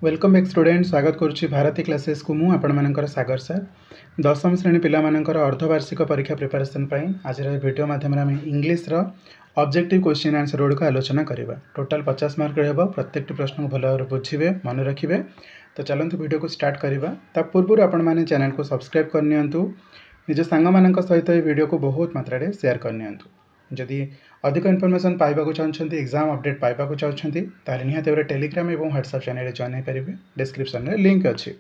Welcome back student स्वागत करुच्ची Bharti classes को मु आपण मानकर सागर सर दशम श्रेणी पिला मानकर अर्धवार्षिक परीक्षा प्रिपरेशन आज वीडियो माध्यम आम इंग्लीश ऑब्जेक्टिव क्वेश्चन आंसर गुड़िक आलोचना करवा टोटाल 50 मार्क रहा प्रत्येक प्रश्न को भल भाव बुझे मन रखिए। तो चलते वीडियो को स्टार्ट करवा ता पूर्व आपण मैंने चैनल को सब्सक्राइब करनी निज सांग सहित ये वीडियो को बहुत मात्रा शेयर करनी जदि अधिक इनफॉरमेशन पाइबा चाहते एग्जाम अपडेट पाइबा चाहते निहाती भाव टेलीग्राम और व्हाट्सएप चैनल जॉइन हो पारे डिस्क्रिप्शन में लिंक अच्छी।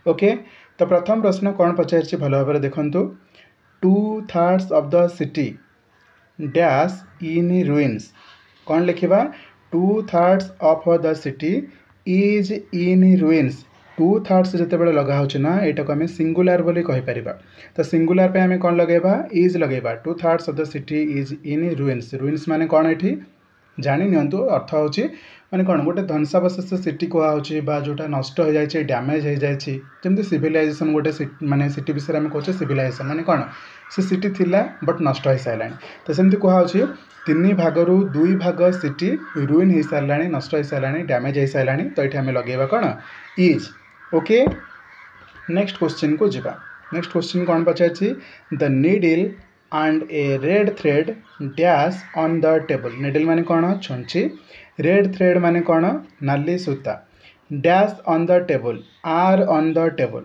ओके, तो प्रथम प्रश्न कौन पचार भल भाव देखूँ 2/3 of the city dash in ruins कौन लिखा 2/3 of the city is in ruins 2/3 जिते लगा ना यहाँ को आम सिंगुलर बोली कहीपर। तो सिंगुलर पे आम कौन लगेगा इज लगेगा 2/3 of the city is in ruins ruins माने कौन ये जानी नियंतु अर्थ हो माने कौन गोटे ध्वंसावशेष सिटी कहुच्छे जोटा नष्ट हो जाए डैमेज हो जाए जमी सिविलाइजेशन गोटे माने सिटी विषय में कहे सिविलाइजेशन माने कौन से सिटी थिला बट नष्ट हो सारा। तो सेमती कहुच्छे 3 भागरू 2 भाग सिटी रुइन हो सारा नष्ट हो सारा डैमेज हो सारा। तो ये आम लगेगा कौन इज। ओके, नेक्स्ट क्वेश्चन को जीवा। नेक्स्ट क्वेश्चन कौन पचार the needle and a red thread dash on the table needle माने कौन छुंची रेड थ्रेड माने कौन नाली सूता dash on the table or on the table.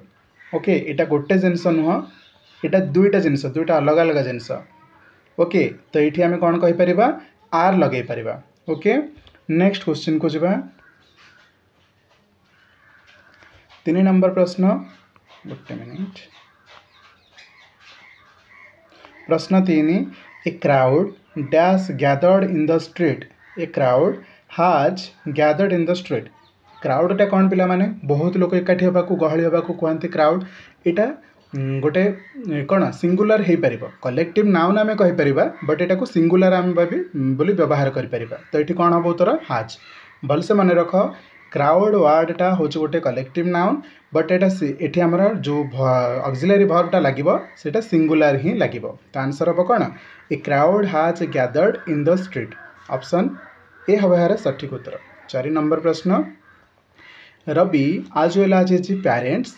Okay, यहाँ गोटे जिनस नुह यहाँ दुईटा जिनस दुईटा अलग अलग जिनस। ओके, तो ये आम कौन कहीपर आर लगे पार। ओके, नेक्स्ट क्वेश्चन को जीवा 3 नंबर प्रश्न गोटे मिनिट प्रश्न 3 a crowd dash gathered in the street a crowd हाज गैदर्ड इन द स्ट्रीट क्राउडटा कौन पिला माने बहुत लोग एकाठी होगा गहली होगा कहते क्राउड यहाँ गोटे कौन सिंगुलर हो पार कलेक्टिव नाउन आम कहीपर बट यहाँ को सिंगुलर आम बोली व्यवहार करें। तो ये कौन हम उत्तर हाज भलसे मन रख क्राउड वार्डटा हूँ गोटे कलेक्टिव नाउन बट ये आमर जो ऑक्सिलरी वर्बटा लगे सेटा सिंगुलर ही लगे। तो आंसर हम कौन ए क्राउड हाज gathered in the street option A हम यार सठिक उत्तर। 4 नंबर प्रश्न Ravi as well as his parents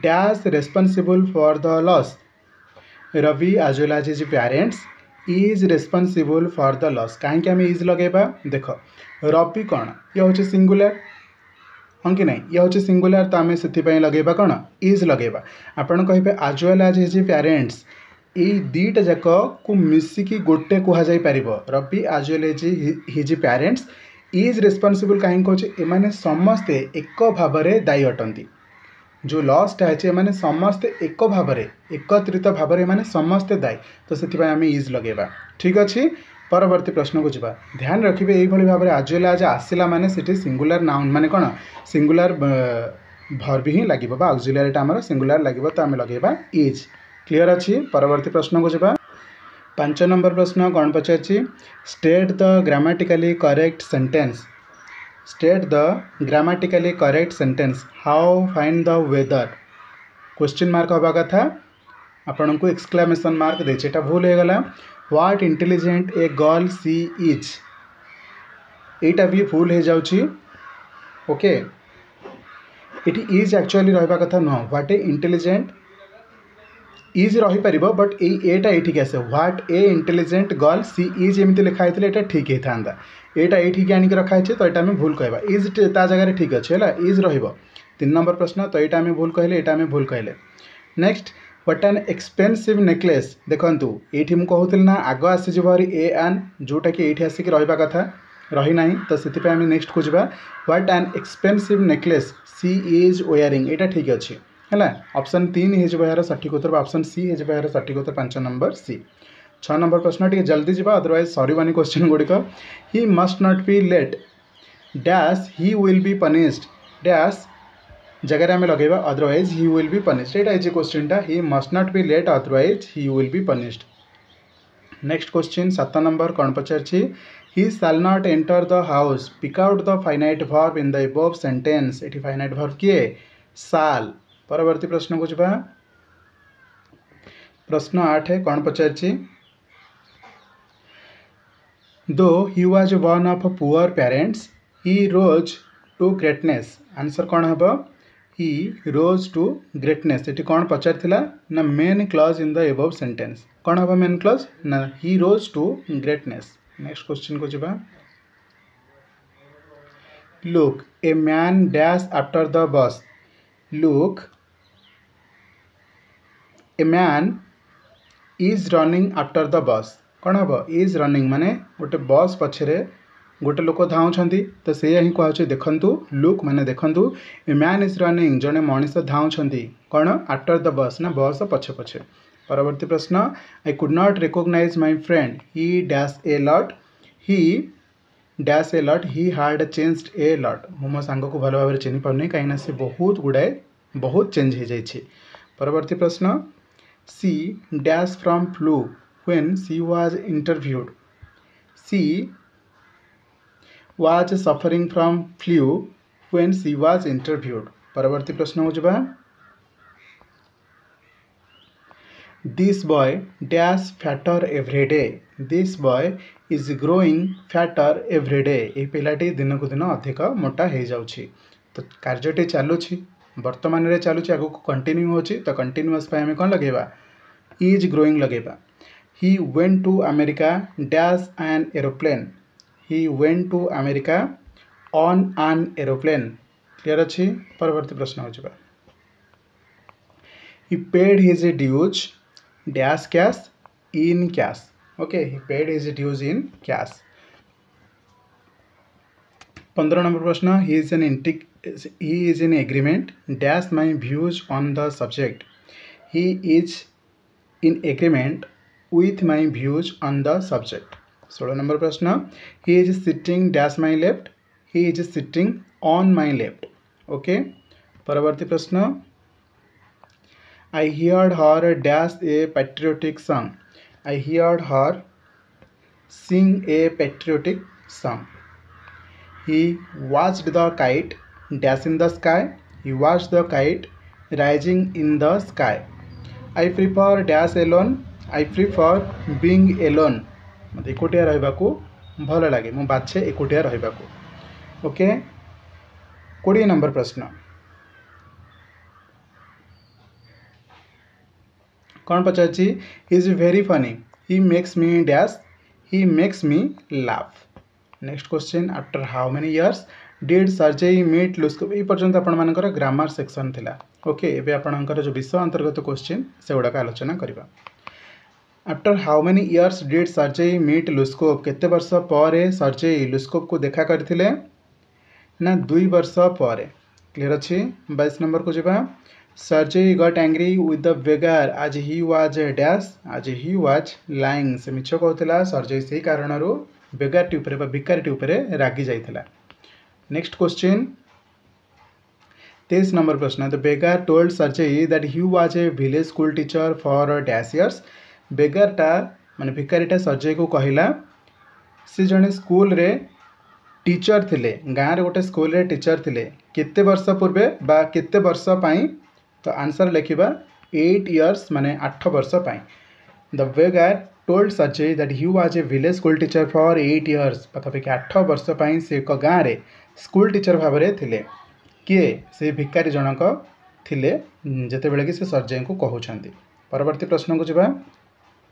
dash responsible for the loss Ravi as well as his parents is responsible for the loss कहीं आम इज लगेगा देख रवि कौन ये हूँ सिंगुलर हाँ कि नहीं ये हूँ सिंगुलर। तो आम से लगेगा कौन इज लगेगा आपड़ कहे आज वेल आज हिज पेरेंट्स ये दुईटा जाक को मिसिकी गोटे कहुई पार Ravi as well his parents is responsible कहीं कहे एमाने समस्ते एक भाव दायी अटंती जो लॉसटा है मैंने समस्ते एक भाव एकत्रित भाव में समस्ते दायी। तो से आम इज लगेगा। ठीक अच्छे, परवर्ती प्रश्न को जीवा ध्यान रखिए यही भाव में आज वेल आज आसला माने सिटी सिंगुलर नाउन माने कौन सिंगुलर भर्ब ही लगे ऑक्सिलरीटा आमर सिंगुलर लगे। तो आम लगेगा इज। क्लियर अच्छी, परवर्ती प्रश्न को जीवा 5 नंबर प्रश्न कौन पचार state the grammatically correct sentence state the grammatically correct sentence how find the whether question mark हवा कथा आपन को एक्सक्लेमेशन मार्क देटा भूल हो गला what intelligent a girl she is एटा भी भूल हो जाउची। ओके, इट इज एक्चुअली रहा कथा नुह व्हाट ए इंटेलिजेंट इज रहीपर बट एटा ये आसे what a intelligent girl she is एमती लिखाई ये ठीक होता यहाँ ये आनिक रखाई। तो यहाँ आम भूल कहवा इज ता जगह ठीक अच्छे है इज र3 नंबर प्रश्न। तो यहाँ आम भूल कहले यहाँ आम भूल कहले। Next what an expensive necklace देखूँ ये कहूँ ना आग आसीज ए एन जोटा कि ये आसिक रहा कथा रही ना। तो से आम नेक्स्ट खोजा what an expensive necklace she is wearing यहाँ ठीक अच्छे है ऑप्शन 3 हो यार सठिक उत्तर ऑप्शन सी हो यार सठिक उत्तर 5 नंबर सी। 6 नंबर प्रश्न टी जल्दी जावा अदरवाइज सरीबानी क्वेश्चन गुड़िक he must not be late dash he will be punished dash जगह आम लगेगा otherwise he will be punished यहाँ ये क्वेश्चनटा he must not be late otherwise he will be punished. Next question 7 number कौन पचार he shall not enter the house pick out the finite verb in the above sentence ये finite verb किए शाल। परवर्ती प्रश्न को जीवा प्रश्न 8 कौन पचार दो he was one of poor parents he rose to greatness answer कौन हम ही रोज टू ग्रेटनेस ये कौन पचार ना main clause in the above sentence कौन हम मेन क्लॉज ना he rose to greatness. Next question को जावा look a man dash after the bus look a man is running after the bus कौन हम इज रनिंग माने गोटे बस पछरे गोटे लोक धाउंछंती तो से ही कहूँ देखंतु लुक माने देखंतु ए मैन इज रनिंग जने मनीष धाउंछंती कौन आफ्टर द बस ना बस पछे पछे। परवर्ती प्रश्न I could not recognise my friend he dash a lot he dash a lot he had changed a lot मो सांग को भल भाव चिन्ह पारनी कहीं से बहुत गुड़ाए बहुत चेंज हो जाए। परवर्ती प्रश्न she dash from flu when she was interviewed she was suffering from flu when she was interviewed। परवर्ती प्रश्न हो जावा this boy dash fatter every day this boy is growing fatter every day ये पिलाटी दिन को दिन अधिक मोटा हो जाउछि तो कार्यटी चलुछि वर्तमान रे चलुछि आगु कंटिन्यू होछि तो कंटिन्यूअस पे हमें कौन लगेबा इज ग्रोइंग लगेबा। he went to America dash an aeroplane he went to America on an aeroplane clear अच्छी। परवर्ती प्रश्न हो जावा he paid his dues dash cash in cash okay he paid his dues in cash। 15 number प्रश्न he is in agreement dash my views on the subject he is in agreement with my views on the subject। 16 number प्रश्न he is sitting dash my left he is sitting on my left okay. परवर्ती प्रश्न I heard her dash a patriotic song I heard her sing a patriotic song he watched the kite dash in the sky he watched the kite rising in the sky I prefer dash alone I prefer being alone मत एकुटिया रहिबाकू भल लगे मु बाछे एकुटिया रहिबाकू okay. 20 number प्रश्न कौन पचारछि is very funny he makes me dash he makes me laugh. Next question after how many years did Sergei meet Lushkoff ये पर्यंत आपण मानकर ग्रामर सेक्शन थिला ओके। एबे आपणकर जो विषय अंतर्गत क्वेश्चन से गुड़ाक आलोचना करबा। After how many years did Sergei meet Lushkoff केते वर्ष पर सर्जेई लुस्कोप को देखा करथिले ना 2 वर्ष पर क्लियर अच्छी। 22 नंबर को जावा Sergei got angry with the beggar as he was dash आज ही वाज लाइंग से मिछ कहूला सर्जेई से कारण बेगारटी उपरे बा भिखारीटी उपरे रागी जाइथिला। नेक्स्ट क्वेश्चन 23 नंबर प्रश्न the beggar told Sergei that he was a village school teacher for dash years बेगारटा माने भिखारीटा सर्जेई को कहला से जने स्कूल रे टीचर थिले गाँव रे गोटे स्कूल रे टीचर थिले केते वर्ष पूर्वे बा केते वर्ष पाई तो आंसर लिखिबा 8 इयर्स माने 8 वर्ष पाई। The beggar told Sergei that he was a village school teacher for 8 years पाखापाखि 8 वर्ष पाई से एक गाँव रे स्कूल टीचर भाव में थिले किए से भिखारी जनक थिले जेते बेले कि से सर्जेई को कहउछंती। परवर्ती प्रश्न को जावा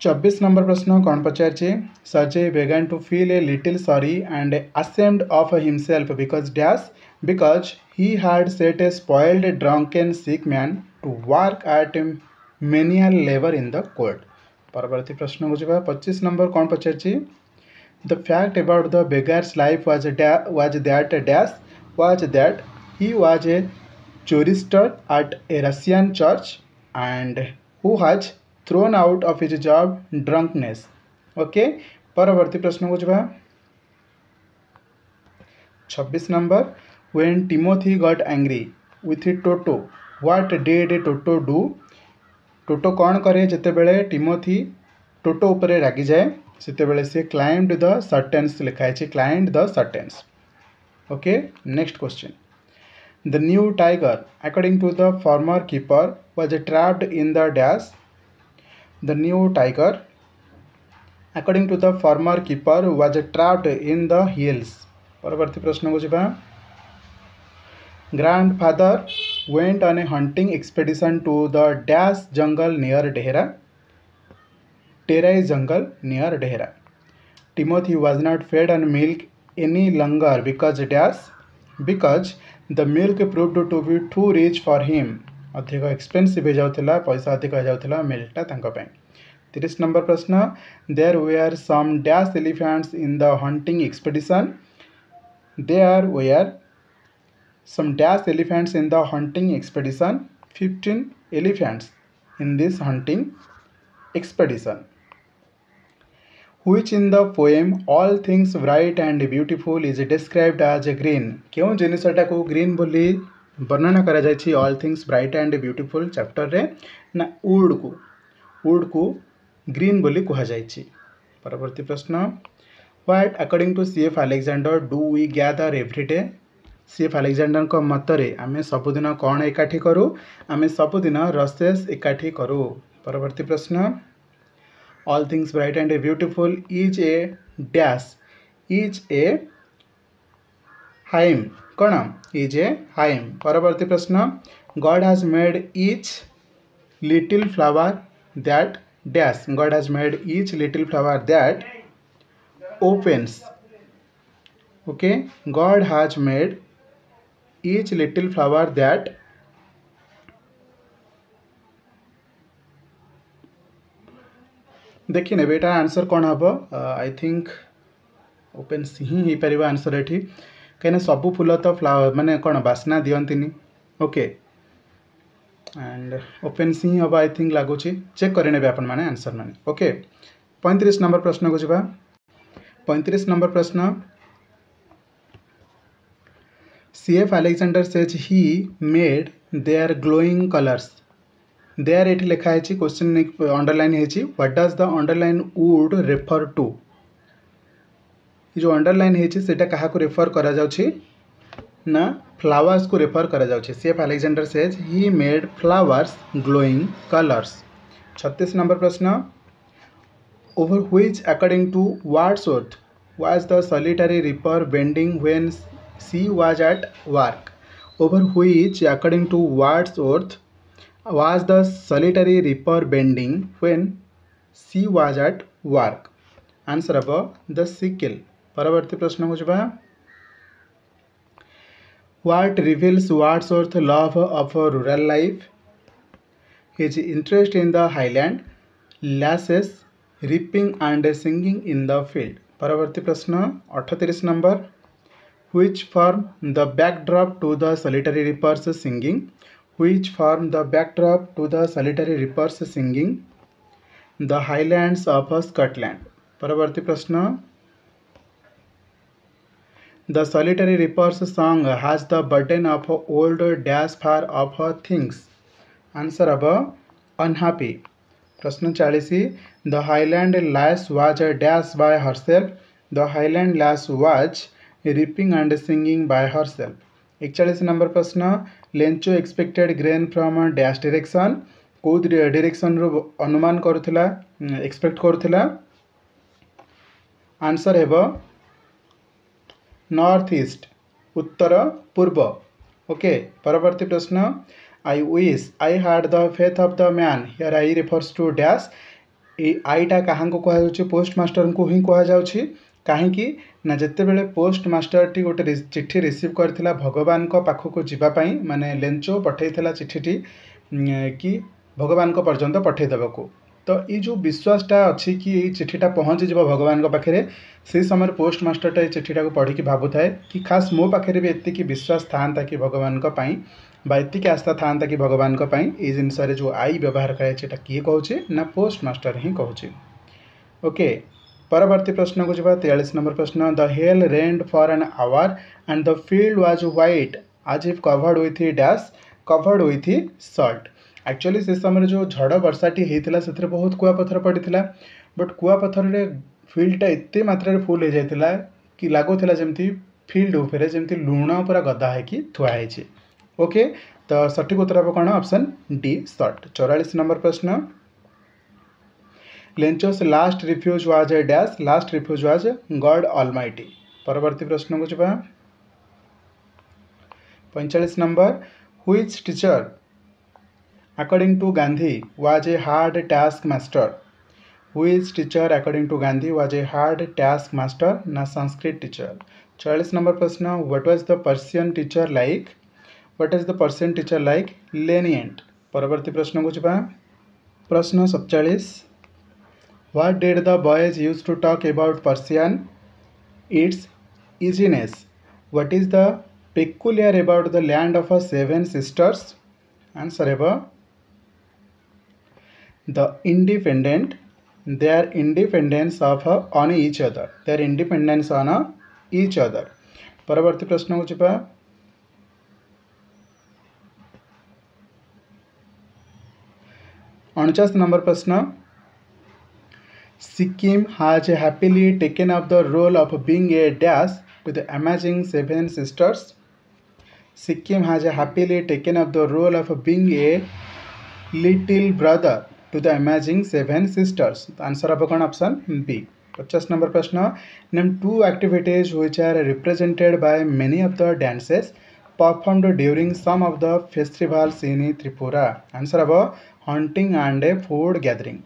24 नंबर प्रश्न कौन पचारछि Sergei began to feel a little sorry and ashamed of himself because he had set a spoiled drunken sick man to work at menial labor in the court। परवर्ती प्रश्न को जावा 25 नंबर कौन पचारछि the fact about the beggar's life was that he was a chorister at a Russian church and who has thrown out of his job drunkenness okay. परवर्ती प्रश्न को जावा 26 number when Timothy got angry with Toto what did Toto do टोटो कौन करे जिते बेले Timothy टोटो उपरे रागी जाए सेते बेले से क्लाइम्ड द सर्टेन्स लिखाई है climbed the sentence okay. Next question the new tiger according to the former keeper was trapped in the dash the new tiger according to the former keeper was trapped in the hills. परवर्ती प्रश्न को जावा Grandfather went on a hunting expedition to the dash jungle near Dehra. Terai jungle near Dehra. Timothy was not fed on milk any longer because the milk proved to be too rich for him. अधिक expensive हो जाउथिला पैसा अधिक हो जाउथिला मिल्कटा तांको पय 30 नंबर प्रश्न there were some dash elephants in the hunting expedition there were some dash elephants in the hunting expedition 15 elephants in this hunting expedition which in the poem all things bright and beautiful is described as a green क्यों जिनसटा को green बोली वर्णना करा जायछि all things bright and beautiful chapter रे ना would को green बोली कहा जायछि परवर्ती प्रश्न what according to CF Alexander do we gather every day CF Alexander को मतरे आमे सबुदिन कौन एकाठी करूँ आमे सबुदिन रसेस एकाठी करूँ परवर्ती प्रश्न all things bright and beautiful is a dash is a hymn कौन इज ए हाइम परवर्ती प्रश्न God has made each little flower that dash God has made each little flower that opens okay god has made each little flower that देखिए ने बेटा answer कौन हम I think open ही हो पार answer ये कहीं सबू फूल तो फ्लावर माने कौन बास्ना दियंतिनी ओके एंड ओपन सी हम आई थिंक लगुच चेक करे आपण मैंने आंसर मैंने ओके 35 नंबर प्रश्न को जा 35 नंबर प्रश्न C F Alexander says he made their glowing colours their एठी लिखा है क्वेश्चन अंडरलाइन है what does the underline word refer to जो अंडरलाइन है सेटा कहा को रेफर करा जाउछि ना फ्लावर्स को रेफर करा जाउछि CF Alexander says he made flowers glowing colours 36 number प्रश्न over which according to Wordsworth was the solitary reaper bending when she was at work over which according to Wordsworth was the solitary reaper bending when she was at work answer अब the sickle परवर्ती प्रश्न को जबा what reveals Wordsworth love of rural life his interest in the highland lasses reaping and singing in the field परवर्ती प्रश्न 38 number which form the backdrop to the solitary reapers singing which form the backdrop to the solitary reapers singing the highlands of Scotland परवर्ती प्रश्न the solitary reapers song has the burden of old dash far of things answer अब unhappy प्रश्न 40 the highland lass was dash by herself the highland lass was reaping and singing by herself 41 number प्रश्न Lencho expected grain from dash direction को direction रो अनुमान करुथिला expect करुथिला answer हेबो north east उत्तर पूर्व okay परवर्ती प्रश्न I wish I had the faith of the man here I refers to dash आईटा कहाँ को कह पोस्ट मास्टर को ही कह जाउछि कहीं ना जिते बेले पोस्ट मास्टर टी गोटे चिट्ठी रिसीव करथिला भगवान को पाखक को जीवाई माने लेंचो पठेइथिला चिट्ठी कि भगवान को पर्यंत पठेदेवाक तो ये जो विश्वासटा अच्छी कि ये चिट्ठीटा पहुँची जा भगवान को पाखे से समय पोस्ट मास्टरटा ये चिट्ठीटा को पढ़ी भावु थाए कि खास मो पाखे भी एति विश्वास था कि भगवान को एति आस्था था कि भगवान को ये जिनस जो आई व्यवहार कर किए कहे ना पोस्ट मास्टर ही कहे ओके परवर्ती प्रश्न को जब 43 नंबर प्रश्न the hail rained for an hour and the field was white as if covered with dash covered with salt actually से समय जो झड़ वर्षाटी होता से बहुत कुआपथर पड़ा बट कुआपथर फील्डटा एत मात्रा फुल हो जाता कि लगुला जमी फील्ड उपरे जमी लुण पूरा गदा है थुआई ओके तो सठिक उत्तर हम कौन ऑप्शन डी शॉर्ट 44 नंबर प्रश्न Lencho's last refuge was a dash last refuge was God almighty परवर्ती प्रश्न को जब 45 number, which teacher according to Gandhi was a hard task master? Which teacher according to Gandhi was a hard task master? ना Sanskrit teacher. 44 number प्रश्न, what was the Persian teacher like? What is the Persian teacher like? Lenient. परवर्ती प्रश्न को जा। प्रश्न 47, what did the boys use to talk about Persian? It's easiness. What is the peculiar about the land of a seven sisters? Answer है the independent, their independence of on each other, their independence on each other। परवर्ती प्रश्न को जा। 49 number प्रश्न, Sikkim has happily taken up the role of being a dash to the amazing seven sisters? Sikkim has happily taken up the role of being a little brother to the amazing seven sisters। Answer अब कौन? Option B. 50 number प्रश्न, name two activities which are represented by many of the dances performed during some of the festivals in Tripura? Answer अब hunting and a food gathering.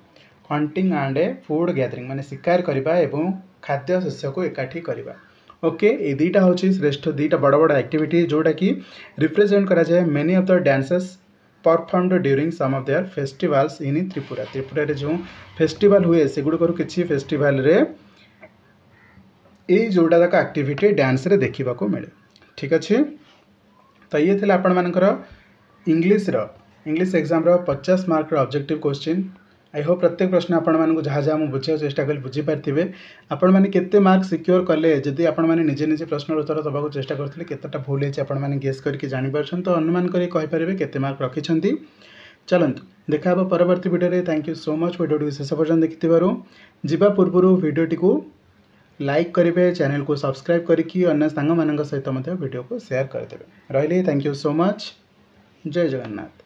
Hunting and a food gathering माने शिकार करबा एवं खाद्य शस्य को एकाठी करबा। ओके, ये दुईटा हूँ श्रेष्ठ दुईटा बड़ बड़ एक्टिविटी जोटा कि रिप्रेजेंट करा जाए many of the dances performed during some of their festivals in Tripura. Tripura रे जो फेस्टिवल हुए से गुड़कर किसी फेस्टिवल रे ये जोड़ा तक एक्टिविटी डांस रे देखा मिले। ठीक अच्छे, तो ये थे आपण मानकर English exam 50 mark objective question. I hope प्रत्येक प्रश्न आपण मानक जहाँ जहाँ मुझे बुझा चेष्टा कली बुझीपारे। आपण मैंने केते मार्क सिक्योर कले जदि आपण मैंने निजे निजे प्रश्न उत्तर दबाक चेष्टा करते केतेटा भूल है आपण मैंने गेस करके जापर तो अनुमान करें केते मार्क रखिंट। चलतु देखा परवर्ती video. Thank you so much video शेष पर्यटन देखि जा पूर्व वीडियोटी को लाइक करेंगे, चैनल को सब्सक्राइब करके अन्य सांग सहित वीडियो को शेयर करदे। रही थैंक यू सो मच। जय जगन्नाथ।